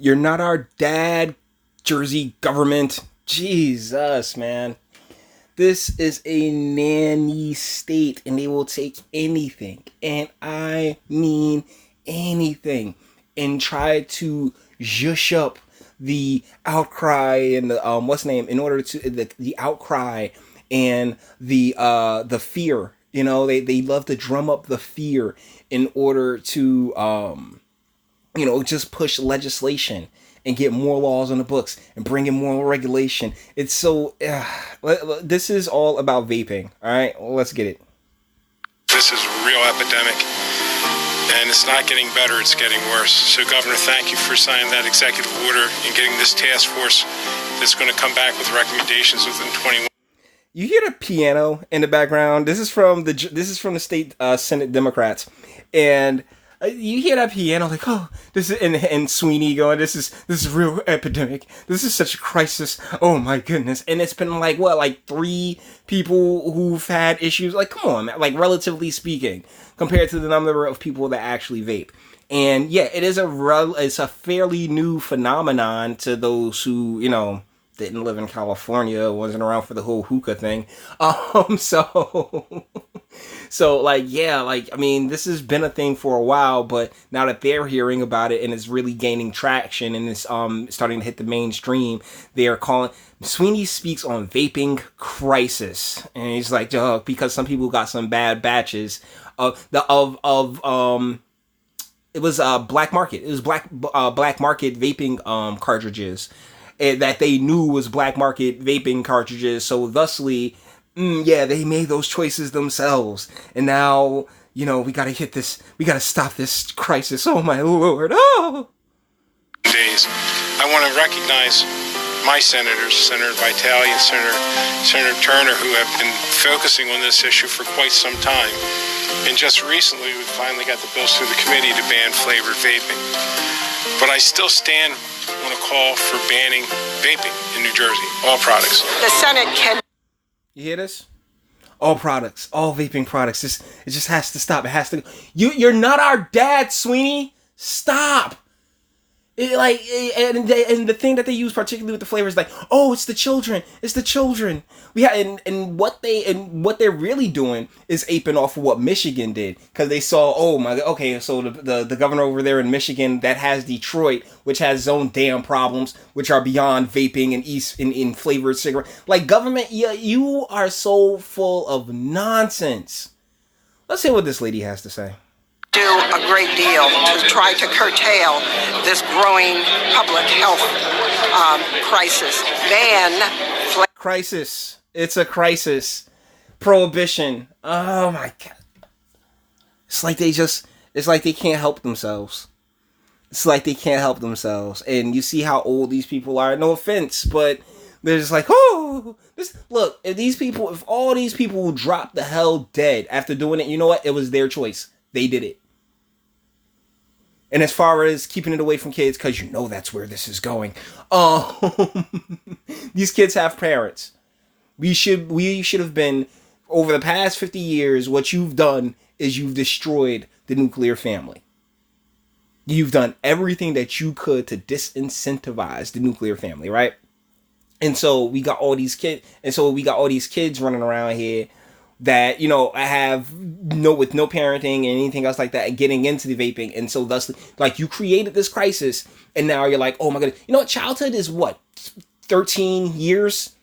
You're not our dad, Jersey government. Jesus, man. This is a nanny state and they will take anything, and I mean anything, and try to zhush up the outcry and the what's the name in order to the outcry and the fear. You know, they love to drum up the fear in order to just push legislation and get more laws on the books and bring in more regulation. It's so this is all about vaping. All right, well, let's get it. This is a real epidemic, and it's not getting better, it's getting worse. So Governor, thank you for signing that executive order and getting this task force that's going to come back with recommendations within 21. You hear the piano in the background. This is from the state Senate Democrats, and you hear that piano like, oh, this is and Sweeney going, this is a real epidemic. This is such a crisis. Oh my goodness. And it's been like 3 people who've had issues. Like, come on, man. Like, relatively speaking, compared to the number of people that actually vape. And yeah, it's a fairly new phenomenon to those who, didn't live in California, wasn't around for the whole hookah thing. So this has been a thing for a while, but now that they're hearing about it and it's really gaining traction and it's starting to hit the mainstream, they're calling. Sweeney speaks on vaping crisis, and he's like, because some people got some bad batches it was black market. It was black market vaping cartridges that they knew was black market vaping cartridges. So thusly, they made those choices themselves. And now, we gotta stop this crisis. Oh my Lord. Oh! Days. I want to recognize my senators, Senator Vitale and Senator Turner, who have been focusing on this issue for quite some time. And just recently, we finally got the bills through the committee to ban flavored vaping. But I still stand on a call for banning vaping in New Jersey, all products. The Senate can... You hear this? All products, all vaping products. It just has to stop. It has to. You're not our dad, Sweeney. Stop. And the thing that they use particularly with the flavors, like, oh, it's the children. It's the children. And what they're really doing is aping off of what Michigan did, because they saw, oh my, okay, so the governor over there in Michigan that has Detroit, which has its own damn problems, which are beyond vaping and in flavored cigarette. Like, government, you are so full of nonsense. Let's hear what this lady has to say. Do a great deal to try to curtail this growing public health crisis. Crisis. It's a crisis. Prohibition. Oh my God. It's like they can't help themselves. It's like they can't help themselves. And you see how old these people are. No offense, but they're just like, oh, look, if all these people drop the hell dead after doing it, you know what? It was their choice. They did it. And as far as keeping it away from kids, because that's where this is going. These kids have parents. We should have been, over the past 50 years, what you've done is you've destroyed the nuclear family. You've done everything that you could to disincentivize the nuclear family, right? And so we got all these kids, running around here that, have with no parenting and anything else like that, and getting into the vaping. And so thus, like, you created this crisis, and now you're like, oh my God, childhood is what, 13 years?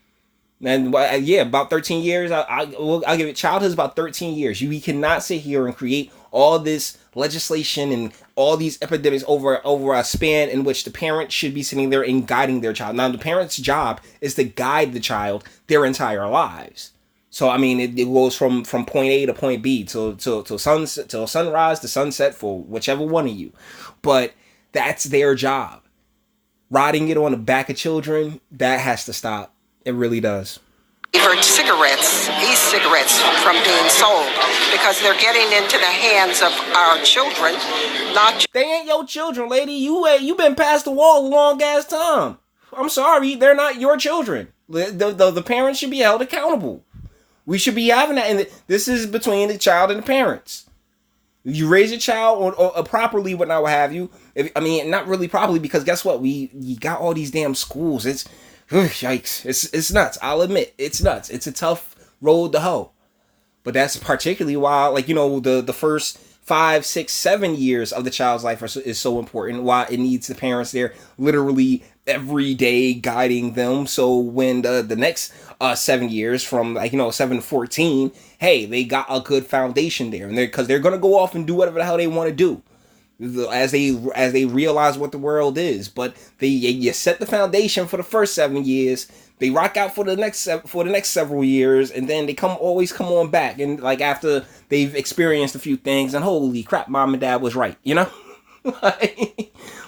And about 13 years. I'll give it. Childhood is about 13 years. We cannot sit here and create all this legislation and all these epidemics over a span in which the parent should be sitting there and guiding their child. Now, the parent's job is to guide the child their entire lives. So, I mean, it goes from point A to point B till sunrise to sunset for whichever one of you. But that's their job. Riding it on the back of children, that has to stop. It really does. E-cigarettes from being sold, because they're getting into the hands of our children. They ain't your children, lady. You been past the wall a long ass time. I'm sorry, they're not your children. The parents should be held accountable. We should be having that, and this is between the child and the parents. You raise your child or properly, what not, what have you. Not really properly, because guess what? You got all these damn schools. It's yikes. It's nuts. I'll admit, it's nuts. It's a tough road to hoe. But that's particularly why, like, the first 5, 6, 7 years of the child's life is so important. Why it needs the parents there literally every day guiding them. So when the next 7 years, from 7 to 14, hey, they got a good foundation there, and because they're gonna go off and do whatever the hell they want to do as they realize what the world is. But you set the foundation for the first 7 years. They rock out for the next several years, and then they always come on back, and like after they've experienced a few things, and holy crap, mom and dad was right,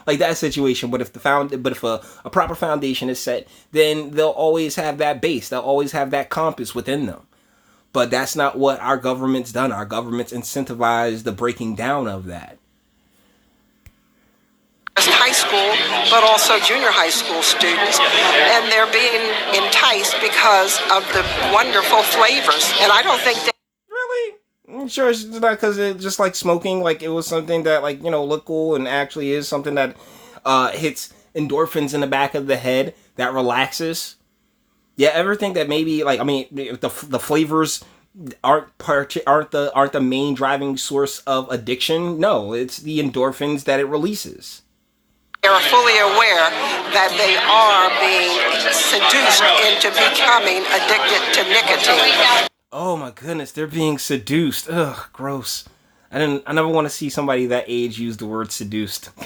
like that situation. But if a proper foundation is set, then they'll always have that base. They'll always have that compass within them. But that's not what our government's done. Our government's incentivized the breaking down of that. High school, but also junior high school students, and they're being enticed because of the wonderful flavors. And I don't think that really. I'm sure it's not because it's just like smoking. Like it was something that looked cool and actually is something that hits endorphins in the back of the head that relaxes. Yeah, everything that maybe the flavors aren't the main driving source of addiction. No, it's the endorphins that it releases. they're fully aware that they are being seduced into becoming addicted to nicotine. Oh my goodness, they're being seduced. Ugh, gross. I never want to see somebody that age use the word seduced. And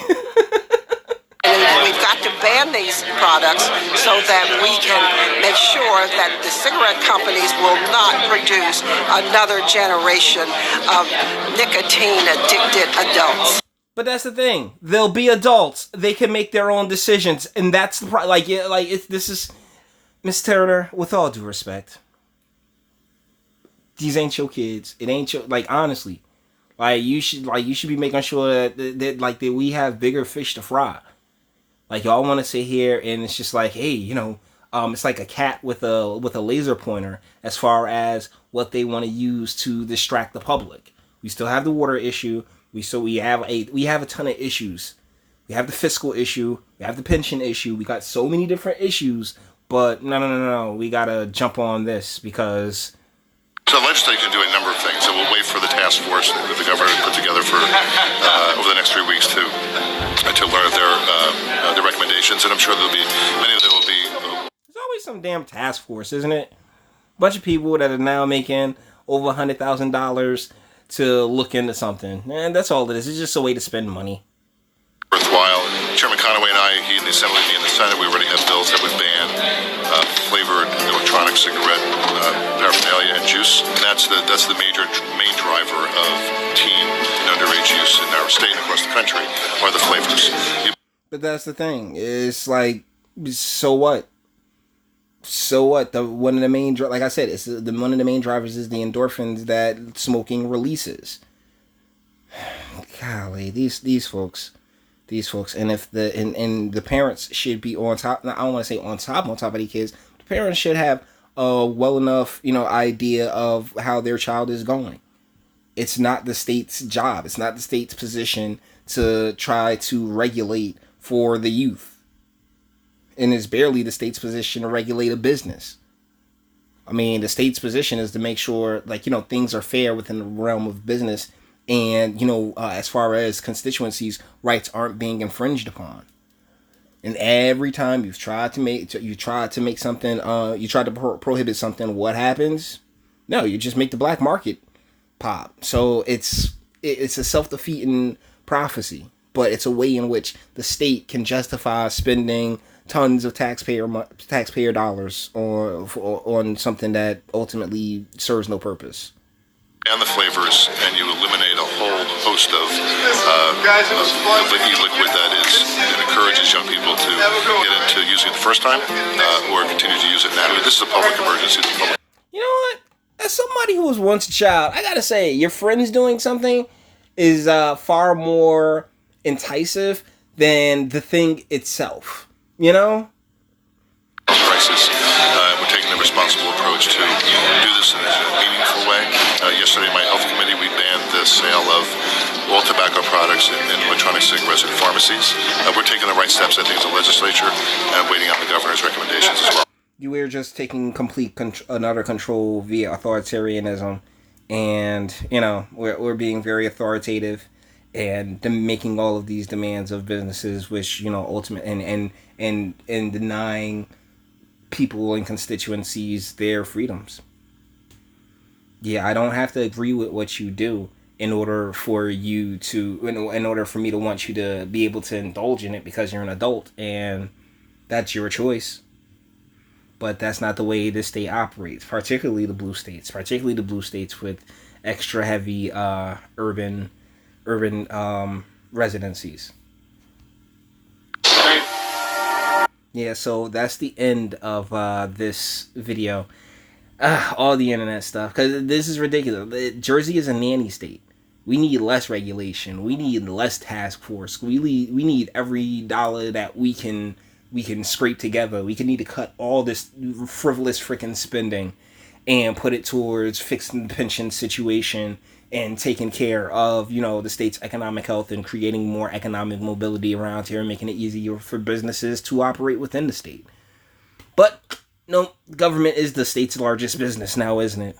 we've got to ban these products so that we can make sure that the cigarette companies will not produce another generation of nicotine-addicted adults. But that's the thing. They'll be adults. They can make their own decisions, and that's the this is Miss Turner. With all due respect, these ain't your kids. It ain't your honestly. You should be making sure that we have bigger fish to fry. Y'all want to sit here and it's just hey, it's like a cat with a laser pointer as far as what they want to use to distract the public. We still have the water issue. We have a ton of issues. We have the fiscal issue. We have the pension issue. We got so many different issues. But no. We gotta jump on this because. So the legislature can do a number of things, and we'll wait for the task force that the governor put together for over the next 3 weeks to learn their recommendations, and I'm sure many of them will be. There's always some damn task force, isn't it? Bunch of people that are now making over $100,000 to look into something, and that's all it is. It's just a way to spend money. Worthwhile. Chairman Conaway and I, he in the Assembly, me in the Senate, we already have bills that would ban flavored electronic cigarette paraphernalia and juice. And that's the main driver of teen and underage use in our state and across the country are the flavors. But that's the thing. It's so what? So what? One of the main, like I said, one of the main drivers is the endorphins that smoking releases. Golly, these folks, and if the parents should be on top. Now, I don't want to say on top of the kids. The parents should have a well enough idea of how their child is going. It's not the state's job. It's not the state's position to try to regulate for the youth. And it's barely the state's position to regulate a business. I mean, the state's position is to make sure, things are fair within the realm of business, and as far as constituencies' rights aren't being infringed upon. And every time you've tried to make something, you try to prohibit something, what happens? No, you just make the black market pop. So it's a self-defeating prophecy, but it's a way in which the state can justify spending tons of taxpayer dollars on something that ultimately serves no purpose. And the flavors, and you eliminate a whole host of e-liquid that encourages young people to get into using it the first time or continue to use it now. This is a public emergency. You know what? As somebody who was once a child, I gotta say, your friends doing something is far more enticing than the thing itself. Crisis. We're taking a responsible approach to do this in a meaningful way. Yesterday, in my health committee, we banned the the sale of all tobacco products and electronic cigarettes in pharmacies. We're taking the right steps, I think, as a legislature, and waiting on the governor's recommendations as well. We're just taking complete another control via authoritarianism, and we're being very authoritative and making all of these demands of businesses, which ultimate and denying people and constituencies their freedoms. Yeah, I don't have to agree with what you do in order for you to in order for me to want you to be able to indulge in it because you're an adult and that's your choice. But that's not the way this state operates, particularly the blue states with extra heavy urban residencies. Yeah, so that's the end of this video. All the internet stuff, because this is ridiculous. Jersey is a nanny state. We need less regulation. We need less task force. We need every dollar that we can scrape together. We need to cut all this frivolous freaking spending and put it towards fixing the pension situation and taking care of, the state's economic health and creating more economic mobility around here and making it easier for businesses to operate within the state. But, government is the state's largest business now, isn't it?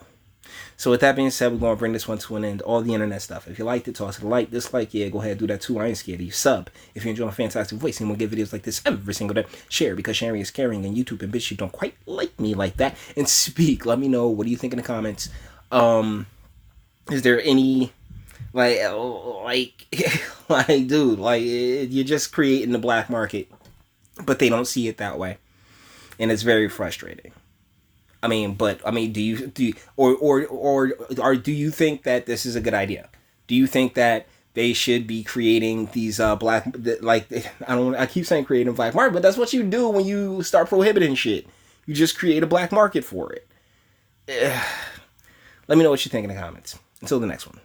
So with that being said, we're going to bring this one to an end. All the internet stuff. If you liked it, toss it a like, dislike, yeah, go ahead and do that too. I ain't scared of you. Sub if you enjoy my fantastic voice and we'll get videos like this every single day. Share because sharing is caring, and YouTube and bitch, you don't quite like me like that. And speak. Let me know, what do you think in the comments? Is there any like dude, you're just creating the black market, but they don't see it that way, and it's very frustrating. Do you think that this is a good idea? Do you think that they should be creating these I keep saying creating a black market, but that's what you do when you start prohibiting shit. You just create a black market for it. Let me know what you think in the comments. Until the next one.